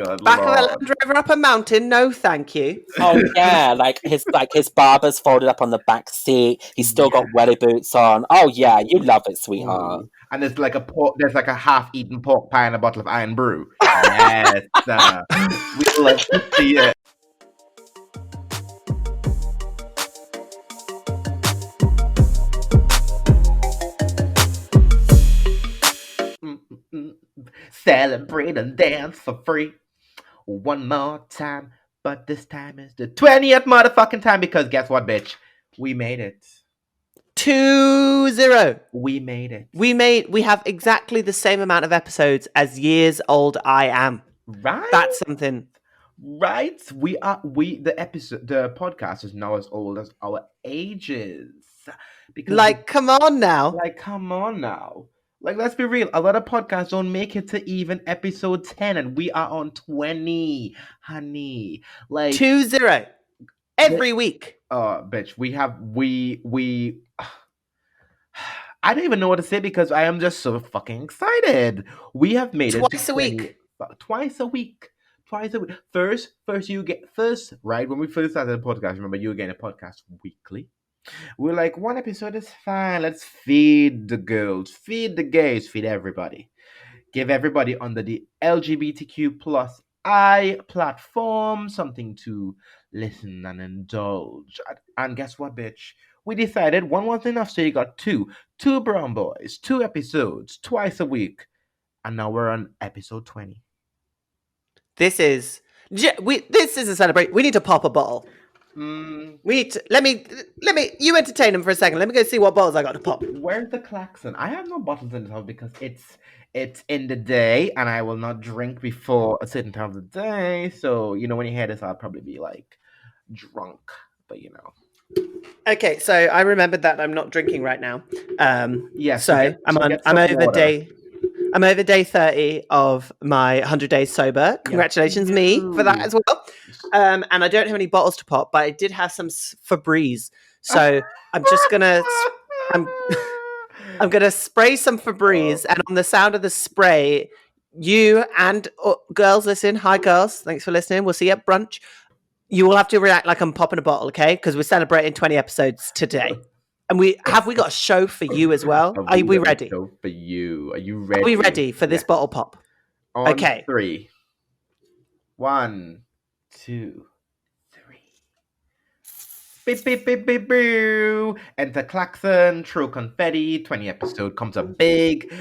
Good Back of a Lord. Land Rover up a mountain? No, thank you. Oh yeah, his barber's folded up on the back seat. He's still got welly boots on. Oh yeah, you love it, sweetheart. Ooh. And there's like a half-eaten pork pie and a bottle of iron brew. Yes, we love to see it. Celebrate and dance for free. One more time, but this time is the 20th motherfucking time because guess what, bitch? We made it. 2-0. We made it. We have exactly the same amount of episodes as years old I am. Right? That's something. Right? The podcast is now as old as our ages. Because come on now. Come on now. Let's be real. A lot of podcasts don't make it to even episode 10, and we are on 20, honey. 2-0 every week. Oh, bitch. I don't even know what to say because I am just so fucking excited. We have made it twice a week. Twice a week. First, right? When we first started the podcast, remember you were getting a podcast weekly. We're like, one episode is fine. Let's feed the girls, feed the gays, feed everybody. Give everybody under the LGBTQ plus I platform something to listen and indulge. And guess what, bitch? We decided one wasn't enough, so you got two brown boys, 2 episodes, twice a week. And now we're on episode 20. This is a celebration. We need to pop a bottle. We need to, let me you entertain them for a second. Let me go see what bottles I got to pop. Where's the klaxon? I have no bottles in the house because it's in the day and I will not drink before a certain time of the day. So, when you hear this, I'll probably be drunk, but Okay, so I remembered that I'm not drinking right now. Yes. So I'm over day 30 of my 100 days sober. Congratulations, me, for that as well. And I don't have any bottles to pop, but I did have some Febreze. So I'm just gonna I'm gonna spray some Febreze, and on the sound of the spray, you and girls listen. Hi, girls. Thanks for listening. We'll see you at brunch. You will have to react like I'm popping a bottle, okay? Because we're celebrating 20 episodes today. And we got a show for you as well. Are we ready? Show for you. Are you ready? Are we ready for this bottle pop? On okay. 3. 1, 2, 3. Beep, beep, beep, beep, boo. Enter klaxon, throw confetti. 20 episode comes a big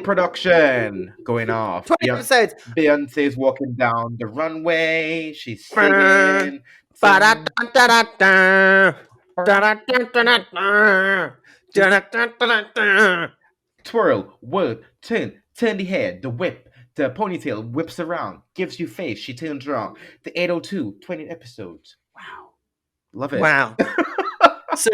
production going off. 20 episodes. Beyonce's walking down the runway. She's singing. Twirl, whirl, turn the hair, the whip, the ponytail whips around, gives you face, she turns around. The 802, 20 episodes. Wow. Love it. Wow. So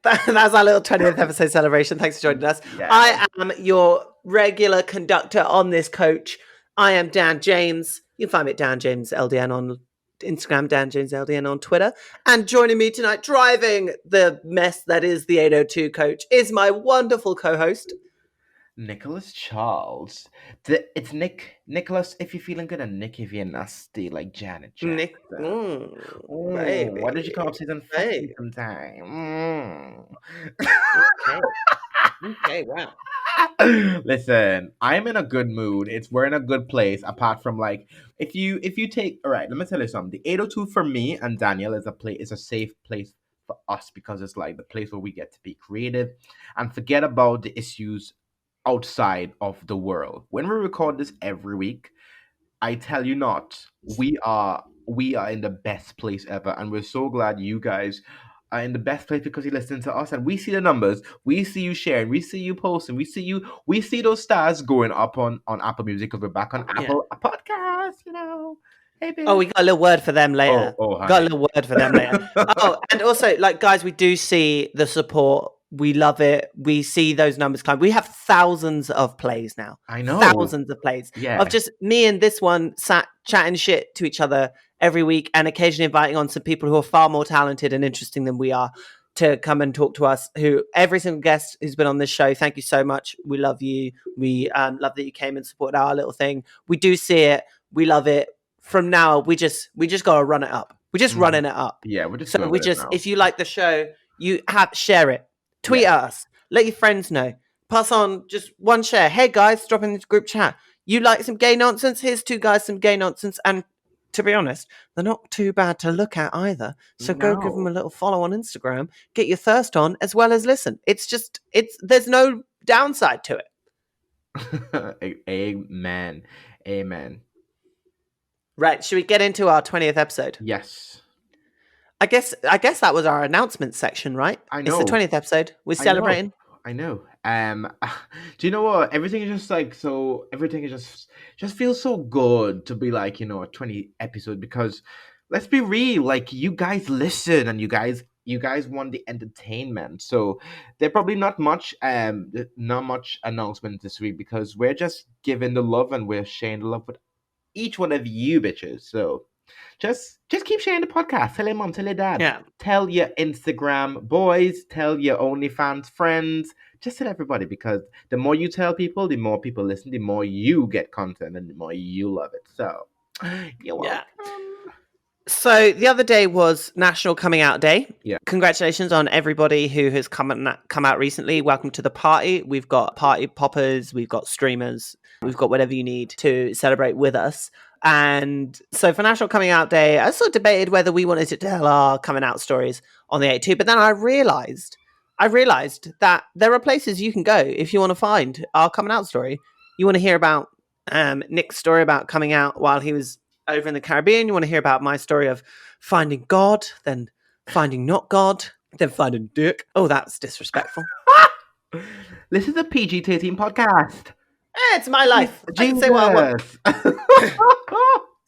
that's our little 20th episode celebration. Thanks for joining us. Yes. I am your regular conductor on this coach. I am Dan James. You can find me at Dan James LDN on Instagram, Dan James LDN on Twitter. And joining me tonight, driving the mess that is the 802 coach, is my wonderful co-host, Nicholas Charles. It's Nicholas if you're feeling good, and Nick if you're nasty, like Janet Jackson. Nick. Baby. What did you call season 5 sometime? Okay, wow. Listen, I'm in a good mood. We're in a good place. Apart from if you take, all right, let me tell you something. The 802 for me and Daniel is a safe place for us because it's the place where we get to be creative and forget about the issues outside of the world. When we record this every week, I tell you not, we are in the best place ever, and we're so glad you guys are in the best place because you listen to us and we see the numbers, we see you sharing, we see you posting, we see those stars going up on Apple Music because we're back on Apple Podcasts, Hey, baby. Oh, we got a little word for them later. Got a little word for them later. Oh, and also, guys, we do see the support. We love it. We see those numbers climb. We have thousands of plays now. I know. Thousands of plays. Yeah. Of just me and this one sat chatting shit to each other every week and occasionally inviting on some people who are far more talented and interesting than we are to come and talk to us. Every single guest who's been on this show, thank you so much. We love you. We love that you came and supported our little thing. We do see it. We love it. from now, we just got to run it up. We're just running it up. Yeah, we're just So going we with it just, now. if you like the show, share it, tweet at us, let your friends know, pass on just one share. Hey guys, drop in the group chat. You like some gay nonsense? Here's two guys, some gay nonsense. And to be honest, they're not too bad to look at either. So go give them a little follow on Instagram, get your thirst on as well as listen. There's no downside to it. Amen. Right, should we get into our 20th episode? Yes. I guess that was our announcement section, right? I know. It's the 20th episode. We're celebrating. I know. Do you know what? Everything is just like so. Everything is just feels so good to be like, you know, a 20 episode, because let's be real, like you guys listen and you guys want the entertainment. So there probably not much announcement this week, because we're just giving the love and we're sharing the love with each one of you bitches. So just keep sharing the podcast. Tell your mom, tell your dad. Yeah. Tell your Instagram boys, tell your OnlyFans friends. Just tell everybody, because the more you tell people, the more people listen, the more you get content, and the more you love it. So you're welcome. So the other day was National Coming Out Day. Yeah. Congratulations on everybody who has come out recently. Welcome to the party. We've got party poppers, we've got streamers, we've got whatever you need to celebrate with us. And so for National Coming Out Day, I sort of debated whether we wanted to tell our coming out stories on the 8th too. But then I realized that there are places you can go if you want to find our coming out story. You want to hear about Nick's story about coming out while he was over in the Caribbean. You want to hear about my story of finding God, then finding not God, then finding Dick. Oh, that's disrespectful. This is a PG-13 podcast. It's my life. I can say what I want.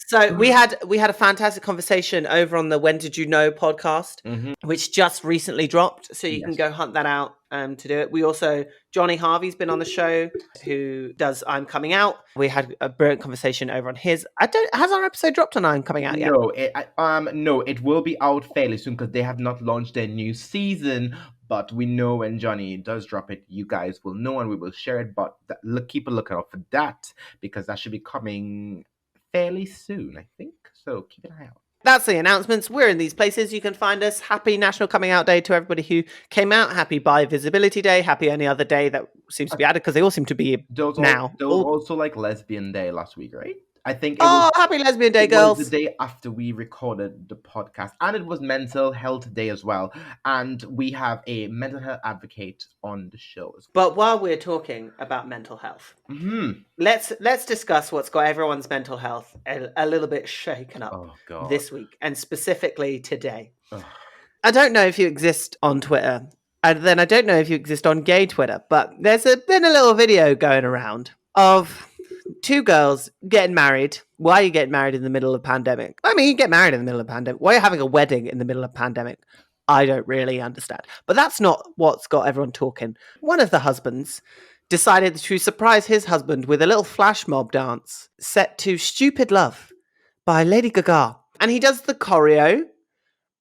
So we had a fantastic conversation over on the When Did You Know podcast, which just recently dropped. So you can go hunt that out to do it. We also, Johnny Harvey's been on the show, who does I'm Coming Out. We had a brilliant conversation over on his. Has our episode dropped on I'm Coming Out yet? No, it will be out fairly soon, because they have not launched their new season. But we know when Johnny does drop it, you guys will know and we will share it. But keep a lookout for that, because that should be coming fairly soon, I think. So keep an eye out. That's the announcements. We're in these places. You can find us. Happy National Coming Out Day to everybody who came out. Happy Bi Visibility Day. Happy any other day that seems to be added, because they all seem to be now. There was also like Lesbian Day last week, right? I think happy Lesbian Day, girls. It was the day after we recorded the podcast, and it was Mental Health Day as well. And we have a mental health advocate on the show as well. But while we're talking about mental health, let's discuss what's got everyone's mental health a little bit shaken up this week, and specifically today. I don't know if you exist on Twitter, and then I don't know if you exist on gay Twitter, but there's been a little video going around of two girls getting married. Why are you getting married in the middle of a pandemic? I mean, you get married in the middle of a pandemic. Why are you having a wedding in the middle of a pandemic? I don't really understand. But that's not what's got everyone talking. One of the husbands decided to surprise his husband with a little flash mob dance set to Stupid Love by Lady Gaga. And he does the choreo,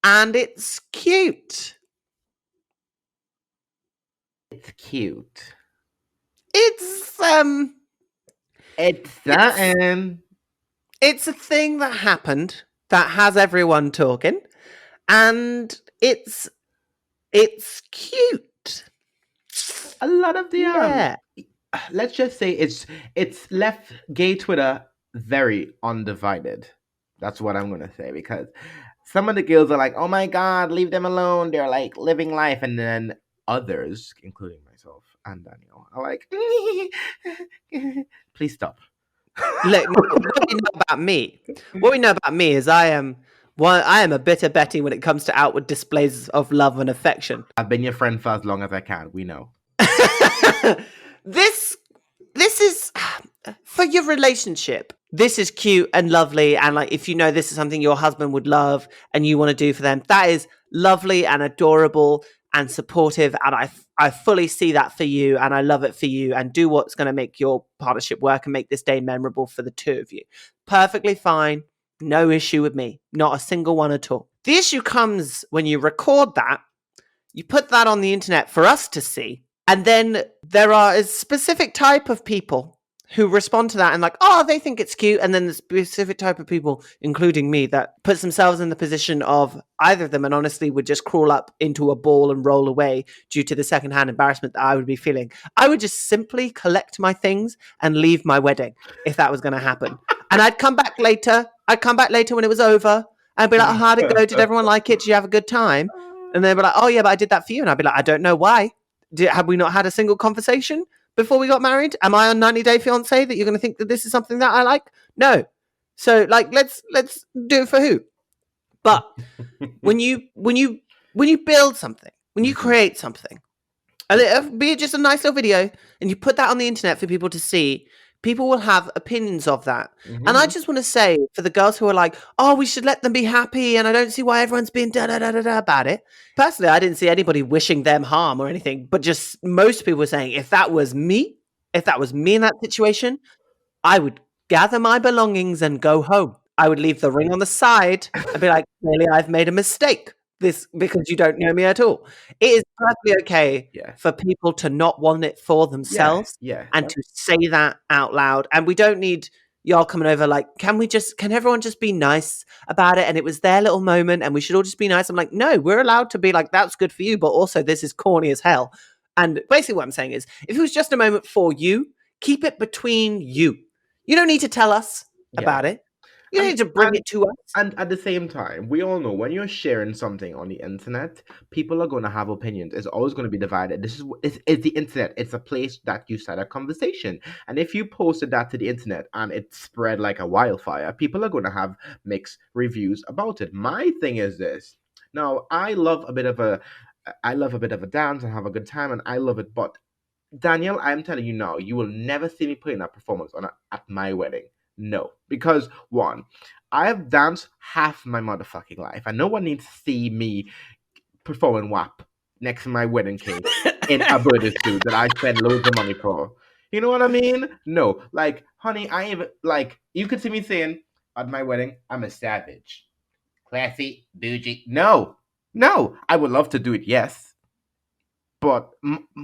and it's cute. It's cute. It's a thing that happened that has everyone talking, and it's cute. A lot of the let's just say it's left gay Twitter very undivided. That's what I'm gonna say, because some of the girls are like, "Oh my God, leave them alone. They're like living life," and then others, including myself and Daniel, are like, "Please stop." Look, what we know about me is I am a bitter Betty when it comes to outward displays of love and affection. I've been your friend for as long as I can. We know. This is for your relationship. This is cute and lovely, and like if you know this is something your husband would love and you want to do for them, that is lovely and adorable and supportive, and I fully see that for you, and I love it for you, and do what's going to make your partnership work and make this day memorable for the two of you. Perfectly fine. No issue with me. Not a single one at all. The issue comes when you record that, you put that on the internet for us to see, and then there are a specific type of people who respond to that and like, oh, they think it's cute. And then the specific type of people, including me, that puts themselves in the position of either of them and honestly would just crawl up into a ball and roll away due to the secondhand embarrassment that I would be feeling. I would just simply collect my things and leave my wedding if that was going to happen. And I'd come back later. I'd come back later when it was over. I'd be like, oh, how'd it go? Did everyone like it? Did you have a good time? And they'd be like, oh, yeah, but I did that for you. And I'd be like, I don't know why. Have we not had a single conversation before we got married? Am I on 90 Day Fiancé that you're going to think that this is something that I like? No. So like, let's do it for who? But when you build something, when you create something, be it just a nice little video, and you put that on the internet for people to see, people will have opinions of that. And I just want to say, for the girls who are like, oh, we should let them be happy, and I don't see why everyone's being da-da-da-da-da about it. Personally, I didn't see anybody wishing them harm or anything, but just most people were saying, if that was me in that situation, I would gather my belongings and go home. I would leave the ring on the side and be like, clearly I've made a mistake. This because you don't know me at all. It is perfectly okay for people to not want it for themselves and to say that out loud. And we don't need y'all coming over like, can everyone just be nice about it? And it was their little moment and we should all just be nice. I'm like, no, we're allowed to be like, that's good for you, but also this is corny as hell. And basically what I'm saying is, if it was just a moment for you, keep it between you. You don't need to tell us about it. You need to bring it to us. And at the same time, we all know when you're sharing something on the internet, people are going to have opinions. It's always going to be divided. It's the internet. It's a place that you start a conversation. And if you posted that to the internet and it spread like a wildfire, people are going to have mixed reviews about it. My thing is this. Now, I love a bit of a dance and have a good time, and I love it. But Daniel, I'm telling you now, you will never see me putting a performance at my wedding. No, because one, I have danced half my motherfucking life, and no one needs to see me performing WAP next to my wedding cake in a birthday suit that I spend loads of money for. You know what I mean? No, like, honey, you could see me saying at my wedding, I'm a savage, classy, bougie. No, I would love to do it, yes. But,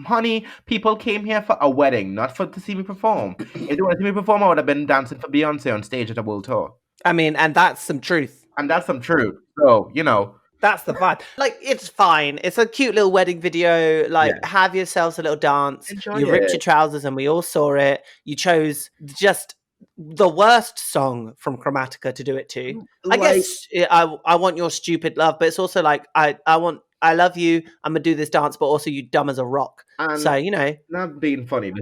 honey, people came here for a wedding, not to see me perform. If they wanted to see me perform, I would have been dancing for Beyonce on stage at a world tour. I mean, and that's some truth. So, you know. That's the vibe. Like, it's fine. It's a cute little wedding video. Like, have yourselves a little dance. You ripped your trousers and we all saw it. You chose just the worst song from Chromatica to do it to. I guess I want your stupid love, but it's also like, I love you. I'm gonna do this dance, but also you dumb as a rock. And so not being funny,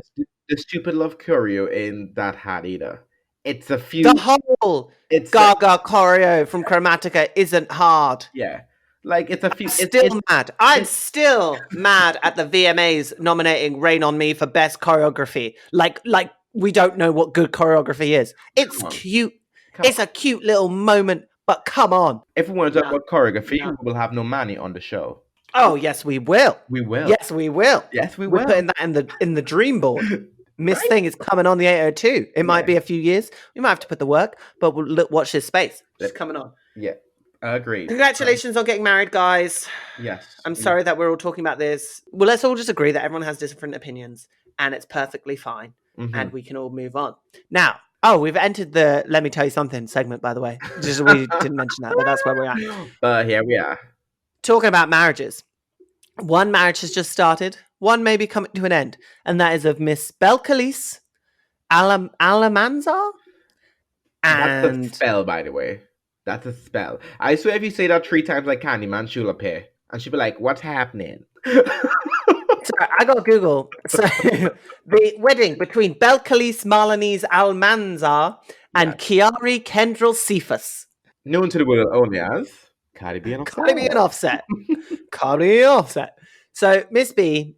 the stupid love choreo in that hat either. It's a few. The whole Gaga choreo from Chromatica isn't hard. Yeah, like it's a few. Mad. I'm still mad at the VMAs nominating "Rain on Me" for best choreography. Like we don't know what good choreography is. It's cute. It's a cute little moment. But come on. If we want to talk about choreography, we will have no money on the show. Oh, yes, we will. We will. Yes, we will. Yes, we will. We're putting that in the dream board. Miss Thing is coming on the 802. It might be a few years. We might have to put the work, but watch this space. It's coming on. Yeah, agreed. Congratulations on getting married, guys. Yes. I'm sorry that we're all talking about this. Well, let's all just agree that everyone has different opinions, and it's perfectly fine, and we can all move on. Now, we've entered the "Let me tell you something" segment, by the way. Just we didn't mention that, but that's where we're at. Here we are. Talking about marriages. One marriage has just started. One may be coming to an end. And that is of Miss Belcalis Alamanzar. That's a spell, by the way. That's a spell. I swear if you say that 3 times like Candyman, she'll appear. And she'll be like, what's happening? Sorry, I got Google. So the wedding between Belcalis Malanese Almanzar and Chiari Kendrell Cephas. Known to the world only as Cardi B and Offset. Cardi B and Offset. So Miss B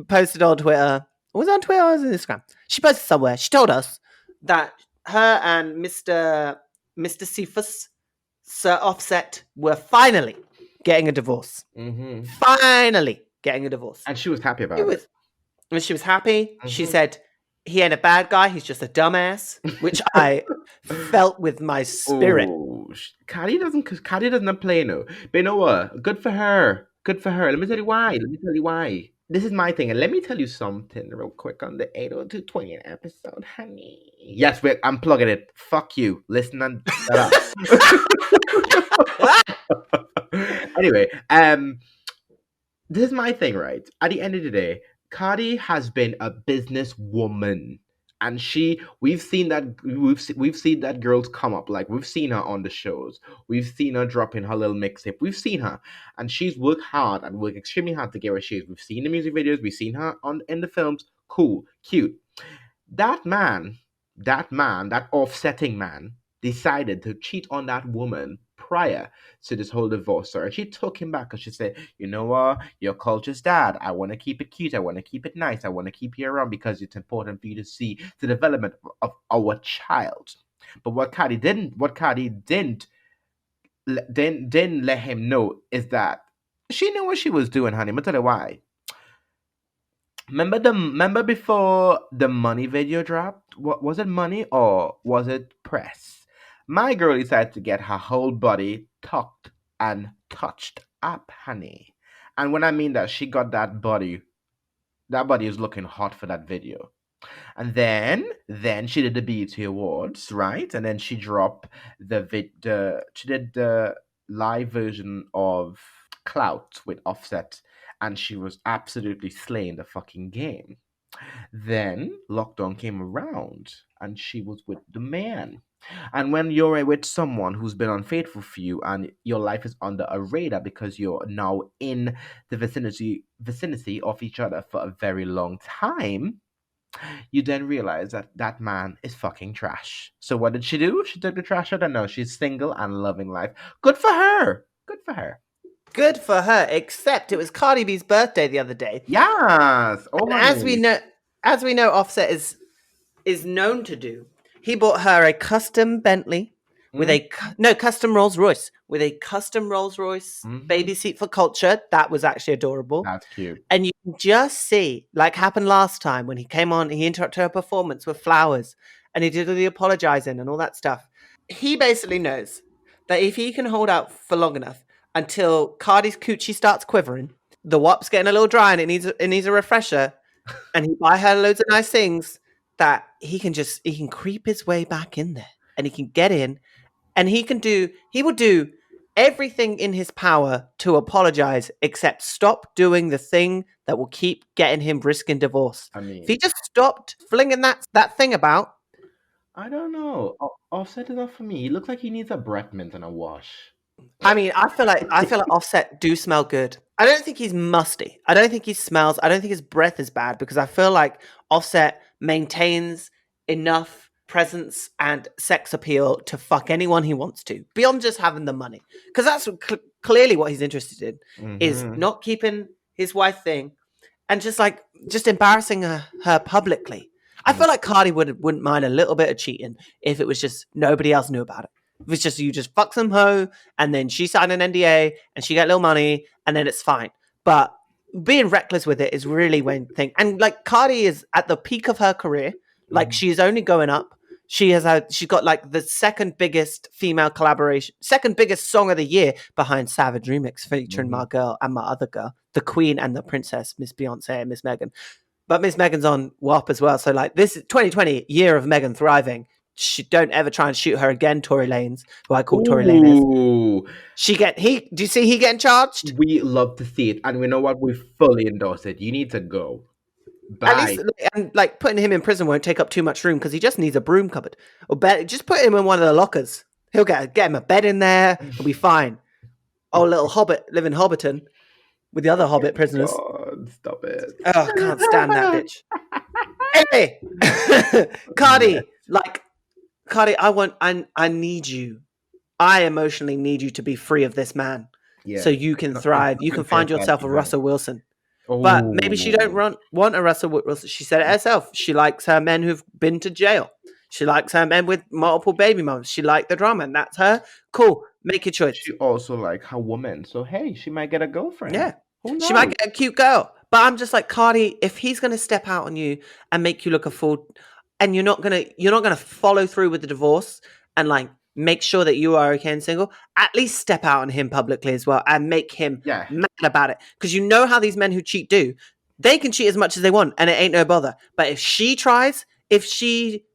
posted on Twitter. Was it on Twitter or was it on Instagram? She posted somewhere. She told us that her and Mr. Cephas, Sir Offset, were finally getting a divorce. Finally getting a divorce. And she was happy about it. And she was happy. She said, he ain't a bad guy. He's just a dumbass, which I felt with my spirit. Oh, Cardi doesn't play no. But you know what? Good for her. Let me tell you why. this is my thing, and let me tell you something real quick on the 80220 episode, honey. Yes, I'm plugging it. Fuck you. Listen and shut up. Anyway, this is my thing, right? At the end of the day, Cardi has been a businesswoman. And we've seen that girls come up. Like, we've seen her on the shows. We've seen her dropping her little mixtape. We've seen her, and she's worked hard and worked extremely hard to get where she is. We've seen the music videos. We've seen her in the films. Cool, cute. That man, that offsetting man, decided to cheat on that woman prior to this whole divorce story. She took him back because she said, you know what, your culture's dad. I want to keep it cute. I want to keep it nice. I want to keep you around because it's important for you to see the development of our child. But what Cardi didn't let him know is that she knew what she was doing, honey. I'm gonna tell you why. Remember before the Money video dropped? What was it, Money or was it Press? My girl decided to get her whole body tucked and touched up, honey. And when I mean that, she got that body is looking hot for that video. And then she did the BET Awards, right? And then she dropped she did the live version of Clout with Offset, and she was absolutely slaying the fucking game. Then lockdown came around, and she was with the man. And when you're with someone who's been unfaithful for you, and your life is under a radar because you're now in the vicinity of each other for a very long time, you then realize that that man is fucking trash. So what did she do? She took the trash out, and now she's single and loving life. Good for her. Good for her. Good for her. Except it was Cardi B's birthday the other day. Yes. Oh, and as we know, Offset is known to do. He bought her a custom Bentley with custom Rolls Royce with a custom Rolls Royce baby seat for culture. That was actually adorable. That's cute. And you can just see, like happened last time when he came on, he interrupted her performance with flowers, and he did all the apologizing and all that stuff. He basically knows that if he can hold out for long enough until Cardi's coochie starts quivering, the WAP's getting a little dry and it needs a refresher, and he buy her loads of nice things, that he can creep his way back in there, and he can get in, and he will do everything in his power to apologize, except stop doing the thing that will keep getting him risking divorce. I mean, if he just stopped flinging that thing about, I don't know. Offset enough for me. He looks like he needs a breath mint and a wash. I mean, I feel like Offset do smell good. I don't think he's musty. I don't think he smells. I don't think his breath is bad, because I feel like Offset maintains enough presence and sex appeal to fuck anyone he wants to, beyond just having the money. Because that's clearly what he's interested in, is not keeping his wife thing and just embarrassing her publicly. I feel like Cardi wouldn't mind a little bit of cheating if it was just nobody else knew about it. If it's just you just fuck some hoe, and then she signed an NDA and she get a little money, and then it's fine. But being reckless with it is really when thing. And like, Cardi is at the peak of her career. Like, she's only going up. She's got like the second biggest female collaboration, second biggest song of the year, behind Savage Remix featuring my girl and my other girl, the Queen and the Princess, Miss Beyonce and Miss Megan. But Miss Megan's on WAP as well. So like, this is 2020, year of Megan thriving. Don't ever try and shoot her again, Tory Lanez, who I call Tory Lanez. Do you see he getting charged? We love to see it, and we know what, we fully endorse it. You need to go. Bye. At least, and like, putting him in prison won't take up too much room, because he just needs a broom cupboard. Or just put him in one of the lockers. He'll get him a bed in there. He'll be fine. Oh, little hobbit, living Hobbiton with the other Hobbit prisoners. God, stop it. Oh, I can't stand that bitch. Anyway, Cardi, I need you. I emotionally need you to be free of this man, so you can thrive. You can find yourself a Russell Wilson. But maybe she don't want a Russell Wilson. She said it herself. She likes her men who've been to jail. She likes her men with multiple baby moms. She liked the drama, and that's her. Cool. Make your choice. She also like her woman. So hey, she might get a girlfriend. Yeah. She might get a cute girl. But I'm just like, Cardi, if he's gonna step out on you and make you look a fool, and you're not gonna follow through with the divorce and like make sure that you are okay and single, at least step out on him publicly as well and make him mad about it. Because you know how these men who cheat do. They can cheat as much as they want, and it ain't no bother. But if she tries, if she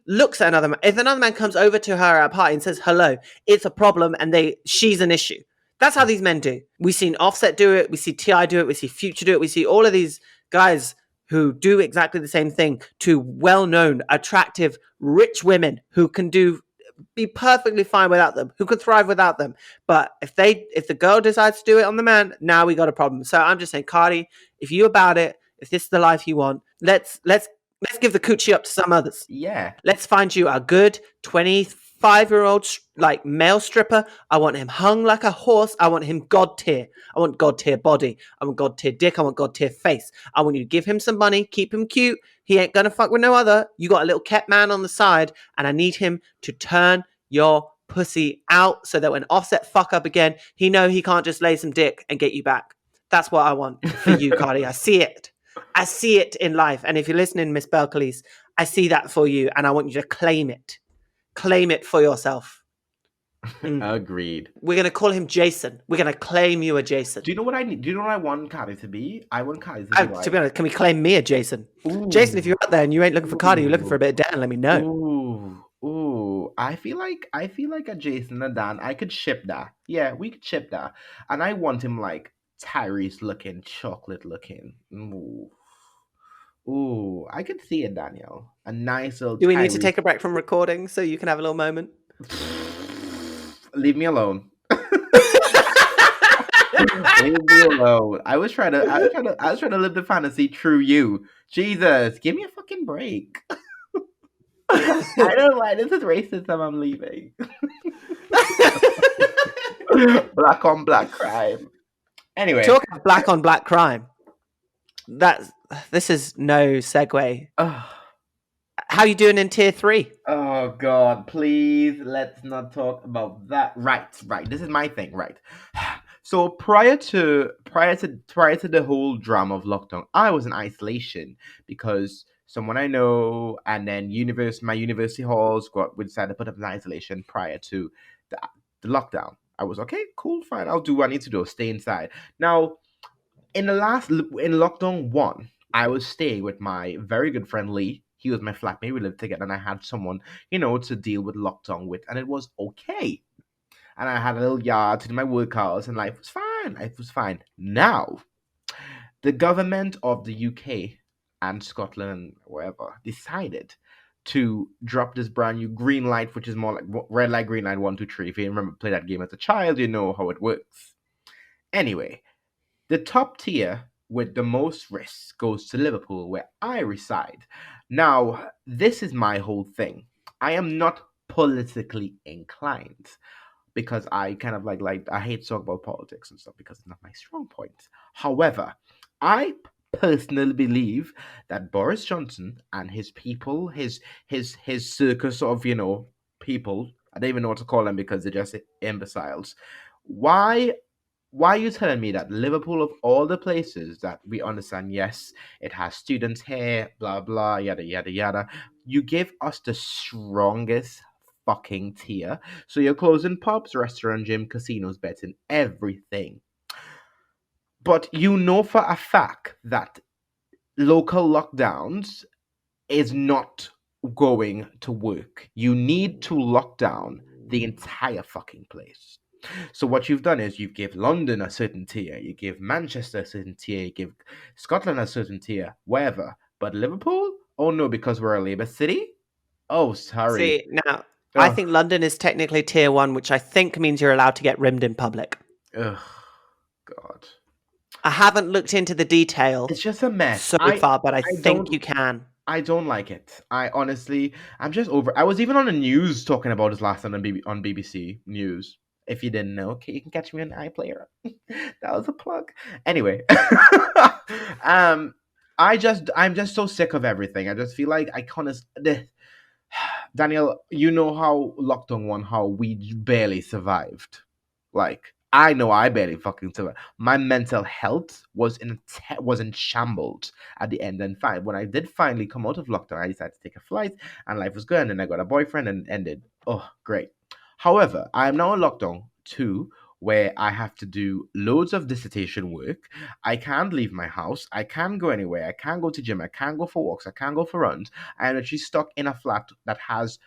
looks at another man, if another man comes over to her at a party and says hello, it's a problem, and she's an issue. That's how these men do. We've seen Offset do it. We see Ti do it. We see Future do it. We see all of these guys who do exactly the same thing to well-known, attractive, rich women who can be perfectly fine without them, who can thrive without them. But if the girl decides to do it on the man, now we got a problem. So I'm just saying, Cardi, if you about it, if this is the life you want, let's give the coochie up to some others. Yeah. Let's find you a good 25-year-old like male stripper. I want him hung like a horse. I want him god tier. I want god tier body. I want god tier dick. I want god tier face. I want you to give him some money, keep him cute. He ain't gonna fuck with no other. You got a little kept man on the side, and I need him to turn your pussy out so that when Offset fuck up again, he know he can't just lay some dick and get you back. That's what I want for you, Cardi. I see it. I see it in life. And if you're listening, Miss Belcalis, I see that for you, and I want you to claim it. Claim it for yourself. Agreed. We're going to call him Jason. We're going to claim you a Jason. Do you know what I need? Do you know what I want Cardi to be? I want Cardi to be like... To be honest, can we claim me a Jason? Ooh. Jason, if you're out there and you ain't looking for Cardi, you're looking for a bit of Dan, let me know. Ooh. I feel like a Jason and Dan. I could ship that. Yeah, we could ship that. And I want him like Tyrese looking, chocolate looking. Ooh, I could see it, Daniel. A nice little... Do we need to take a break from recording so you can have a little moment? Leave me alone. Leave me alone. I was trying to live the fantasy through you. Jesus, give me a fucking break. I don't like this is racism. I'm leaving. Black on black crime. Anyway, talking of black on black crime. This is no segue. How you doing in tier 3? Oh God, please let's not talk about that. Right. This is my thing, right? So prior to the whole drama of lockdown, I was in isolation because someone I know and then my university halls we decided to put up in isolation prior to the lockdown. I was okay, cool, fine. I'll do what I need to do. Stay inside. Now, in lockdown 1, I was staying with my very good friend Lee. He was my flatmate. We lived together, and I had someone, to deal with lockdown with, and it was okay. And I had a little yard to do my workouts, and life was fine. Life was fine. Now, the government of the UK and Scotland and wherever decided to drop this brand new green light, which is more like red light, green light, 1, 2, 3. If you remember play that game as a child, you know how it works. Anyway, the top tier with the most risk goes to Liverpool, where I reside. Now, this is my whole thing. I am not politically inclined because I kind of like I hate to talk about politics and stuff because it's not my strong point. However, I personally believe that Boris Johnson and his people, his circus of people, I don't even know what to call them because they're just imbeciles. Why are you telling me that Liverpool, of all the places that we understand, yes, it has students here, blah, blah, yada, yada, yada, you give us the strongest fucking tier. So you're closing pubs, restaurant, gym, casinos, betting, everything. But you know for a fact that local lockdowns is not going to work. You need to lock down the entire fucking place. So what you've done is you give London a certain tier, you give Manchester a certain tier, you give Scotland a certain tier, wherever. But Liverpool? Oh no, because we're a Labour city? Oh, sorry. See, now, I think London is technically tier 1, which I think means you're allowed to get rimmed in public. Ugh, God. I haven't looked into the detail. It's just a mess so far, but I think you can. I don't like it. I'm just over. I was even on the news talking about this last time on BBC News. If you didn't know, okay, you can catch me on iPlayer. That was a plug. Anyway, I'm just so sick of everything. I just feel like Daniel, you know how lockdown 1, how we barely survived. Like, I know I barely fucking survived. My mental health was in shambles at the end. And fine, when I did finally come out of lockdown, I decided to take a flight, and life was good. And I got a boyfriend, and it ended. Oh, great. However, I am now in lockdown 2, where I have to do loads of dissertation work. I can't leave my house. I can't go anywhere. I can't go to gym. I can't go for walks. I can't go for runs. I am actually stuck in a flat that has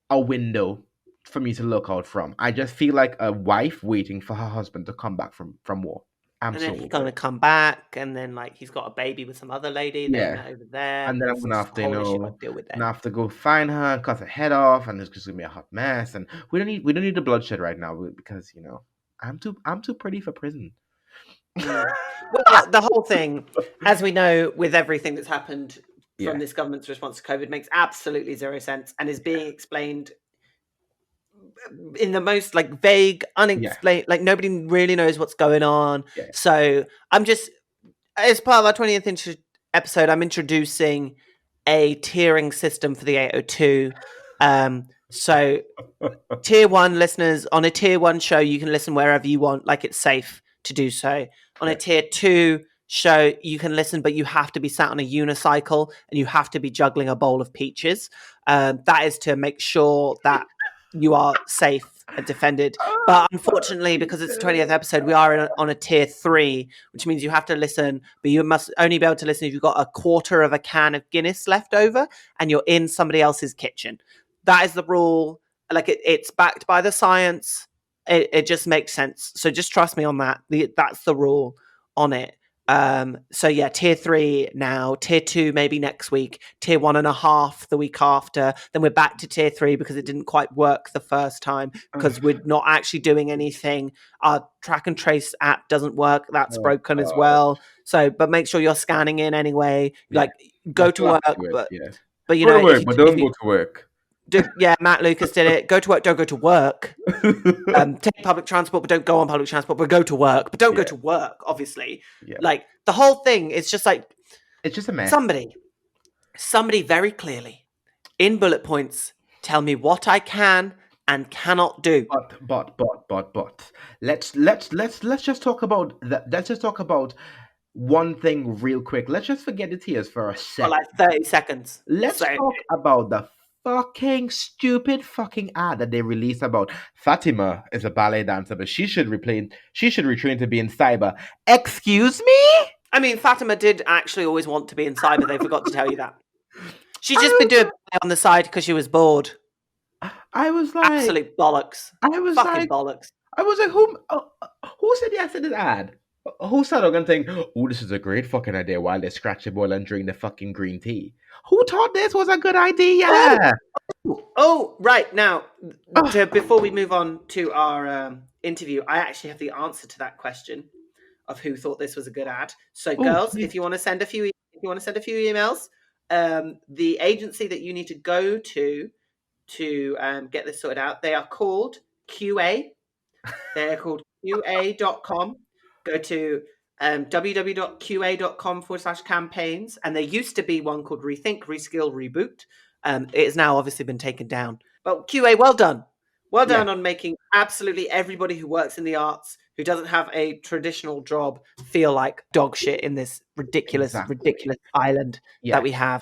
a window for me to look out from. I just feel like a wife waiting for her husband to come back from war. I'm And so then he's over gonna it. come back, and then like he's got a baby with some other lady. They Yeah. met over there. And then I'm It's gonna just have a to, whole issue I deal with gonna there. have to go find her and cut her head off, and it's just gonna be a hot mess. And we don't need the bloodshed right now because I'm too pretty for prison. Well, the whole thing, as we know, with everything that's happened from Yeah. this government's response to COVID, makes absolutely zero sense and is being explained in the most like vague, Yeah. unexplained. Like nobody really knows what's going on. Yeah. So I'm just, as part of our 20th episode, I'm introducing a tiering system for the 802. So tier 1 listeners, on a tier 1 show, you can listen wherever you want, like it's safe to do so. On a Yeah. tier 2 show, you can listen, but you have to be sat on a unicycle and you have to be juggling a bowl of peaches. That is to make sure that you are safe and defended. But unfortunately, because it's the 20th episode, we are on a tier 3, which means you have to listen, but you must only be able to listen if you've got a quarter of a can of Guinness left over and you're in somebody else's kitchen. That is the rule. Like it's backed by the science. It just makes sense. So just trust me on that. That's the rule on it. So yeah, tier 3 now, tier 2 maybe next week, tier 1.5 the week after. Then we're back to tier 3 because it didn't quite work the first time because we're not actually doing anything. Our track and trace app doesn't work. That's Oh broken as God. well. So, but make sure you're scanning in anyway. Yeah. Like You go to still have work, to do it. Yeah. but you Go know to work, if but you don't go to work. yeah, Matt Lucas did it. Go to work, don't go to work. Take public transport, but don't go on public transport, but go to work. But don't go Yeah. to work, obviously. Yeah. Like the whole thing is just like It's just a mess. somebody very clearly in bullet points tell me what I can and cannot do. But let's just talk about that. Let's just talk about one thing real quick. Let's just forget the tears for a For second. like 30 seconds. Let's So, talk about the fucking stupid fucking ad that they released about Fatima is a ballet dancer, but she should retrain to be in cyber. Excuse me? I mean, Fatima did actually always want to be in cyber. They forgot to tell you that. She's just been doing ballet on the side because she was bored. I was like, Absolute bollocks. Fucking bollocks. I was like, who said yes to this ad? Who said I'm gonna think, oh, this is a great fucking idea while they scratch the boil and drink the fucking green tea? Who thought this was a good idea? Oh, right. Now, before we move on to our interview, I actually have the answer to that question of who thought this was a good ad. So, girls, if you want to send a few emails, the agency that you need to go to get this sorted out, they are called QA. They're called QA.com. Go to www.qa.com/campaigns. And there used to be one called Rethink, Reskill, Reboot. It has now obviously been taken down. But QA, well done. Well done on making absolutely everybody who works in the arts, who doesn't have a traditional job, feel like dog shit in this ridiculous island that we have.